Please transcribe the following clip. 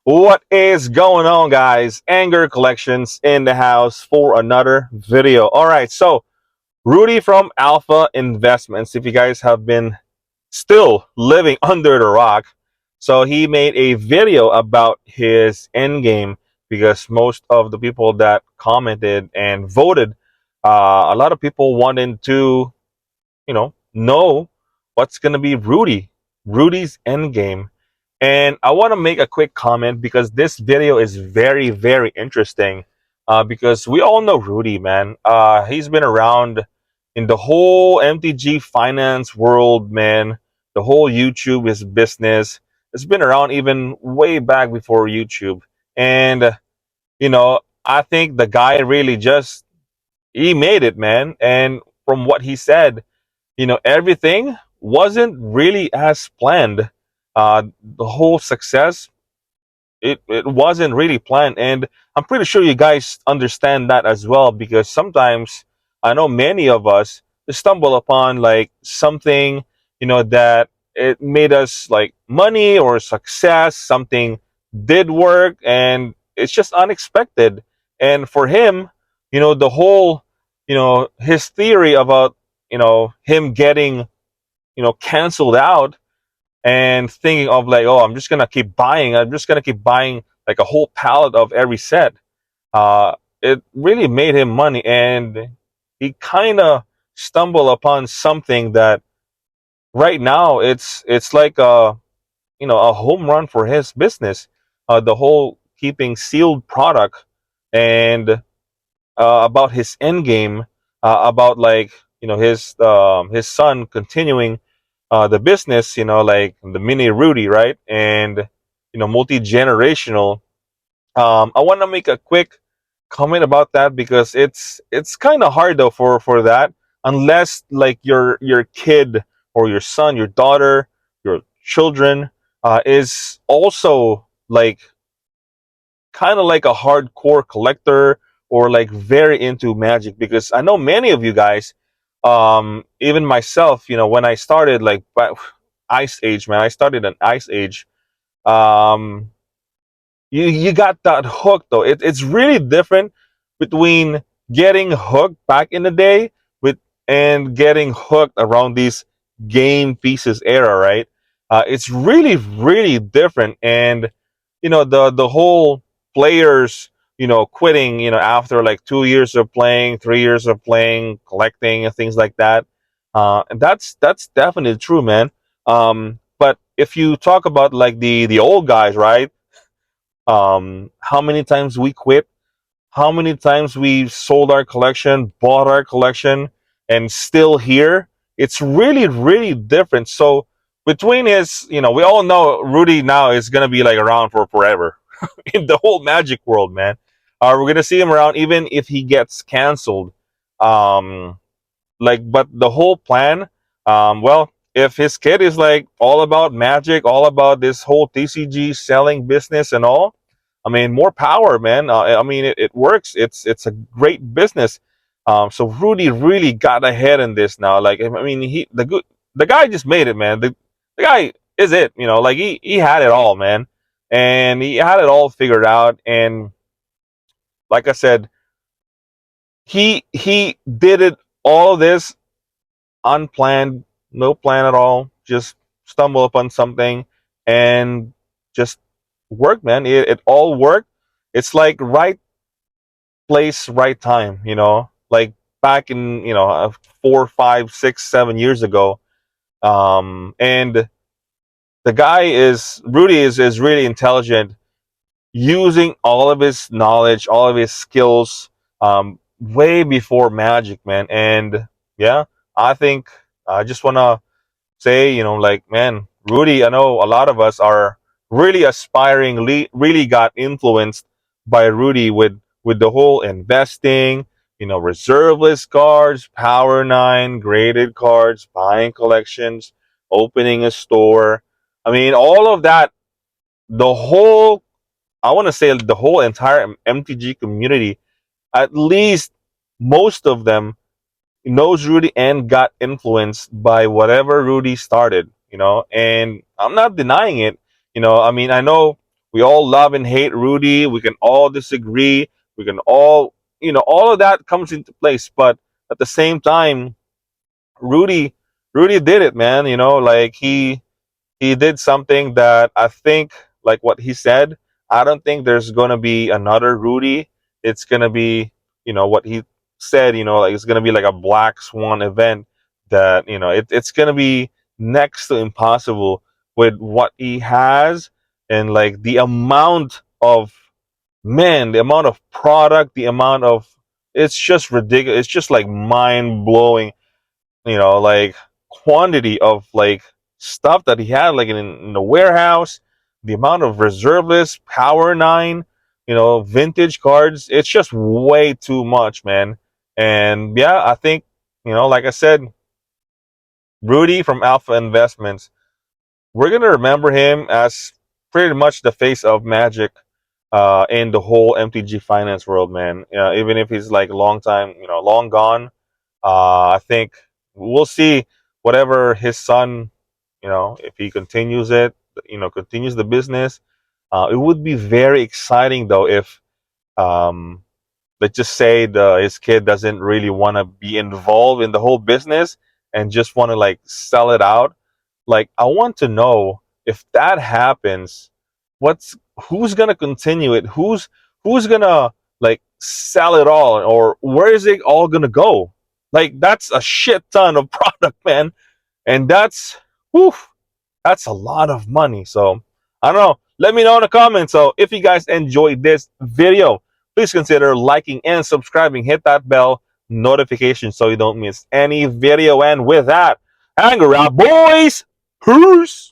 What is going on, guys? Anger Collections in the house for another video. All right, so Rudy from Alpha Investments, if you guys have been still living under the rock, so he made a video about his endgame because most of the people that commented and voted, a lot of people wanted to, know what's going to be Rudy's endgame. And I want to make a quick comment because this video is very, very interesting. Because we all know Rudy, man. He's been around in the whole MTG finance world, man. The whole YouTube is business. It's been around even way back before YouTube. And, I think the guy really he made it, man. And from what he said, everything wasn't really as planned. The whole success, it wasn't really planned. And I'm pretty sure you guys understand that as well, because sometimes I know many of us stumble upon like something, that it made us like money or success, something did work, and it's just unexpected. And for him, the whole, his theory about, him getting, canceled out and thinking of like, oh, I'm just gonna keep buying. I'm just gonna keep buying like a whole pallet of every set. It really made him money, and he kind of stumbled upon something that right now it's like a home run for his business. The whole keeping sealed product, and about his end game, about like his son continuing the business, like the mini Rudy, right? And multi-generational. I want to make a quick comment about that because it's kind of hard though for that, unless like your kid or your son, your daughter, your children is also like kind of like a hardcore collector or like very into magic, because I know many of you guys, even myself, when I started like Ice Age, man, I started an Ice Age. um you got that hook though. It's really different between getting hooked back in the day with and getting hooked around these game pieces era, right? It's really, really different. And the whole players, quitting, after like 2 years of playing, 3 years of playing, collecting and things like that. And that's definitely true, man. But if you talk about like the old guys, right? How many times we quit, how many times we sold our collection, bought our collection, and still here. It's really, really different. So between his, we all know Rudy now is gonna be like around for forever in the whole Magic world, man. We're gonna see him around even if he gets canceled. Um, but the whole plan, well, if his kid is like all about Magic, all about this whole TCG selling business and all, I mean, more power, man. I mean, it works. It's a great business. So Rudy really got ahead in this now. Like, I mean, the guy just made it, man. The guy is it. Like he had it all, man, and he had it all figured out. And like I said, he did it, all of this unplanned, no plan at all. Just stumble upon something and just work, man. It all worked. It's like right place, right time, like back in, 4, 5, 6, 7 years ago. And the guy Rudy is really intelligent, using all of his knowledge, all of his skills, way before Magic, man. And yeah, I think I just want to say, like, man, Rudy, I know a lot of us are really aspiring, really got influenced by Rudy with the whole investing, reserve list cards, Power 9, graded cards, buying collections, opening a store. I mean, all of that, the whole, I want to say the whole entire MTG community, at least most of them knows Rudy and got influenced by whatever Rudy started, and I'm not denying it. I mean, I know We all love and hate Rudy. We can all disagree. We can all, all of that comes into place. But at the same time, Rudy, Rudy did it, man. Like he did something that I think, like what he said, I don't think there's gonna be another Rudy. It's gonna be, what he said, like it's gonna be like a black swan event that, it's gonna be next to impossible with what he has, and like the amount of, man, the amount of product, the amount of, it's just ridiculous. It's just like mind blowing, like quantity of like stuff that he had like in the warehouse, the amount of reserve list, Power Nine, vintage cards. It's just way too much, man. And yeah, I think, like I said, Rudy from Alpha Investments, we're gonna remember him as pretty much the face of magic in the whole MTG finance world, man. Even if he's like long time, long gone. I think we'll see whatever his son, if he continues it, continues the business. It would be very exciting though if, um, let's just say his kid doesn't really want to be involved in the whole business and just want to like sell it out. Like I want to know if that happens, what's who's gonna continue it? Who's gonna like sell it all, or where is it all gonna go? Like that's a shit ton of product, man, and whew, that's a lot of money. So I don't know. Let me know in the comments. So if you guys enjoyed this video, please consider liking and subscribing. Hit that bell notification so you don't miss any video. And with that, hang around, boys. Peace.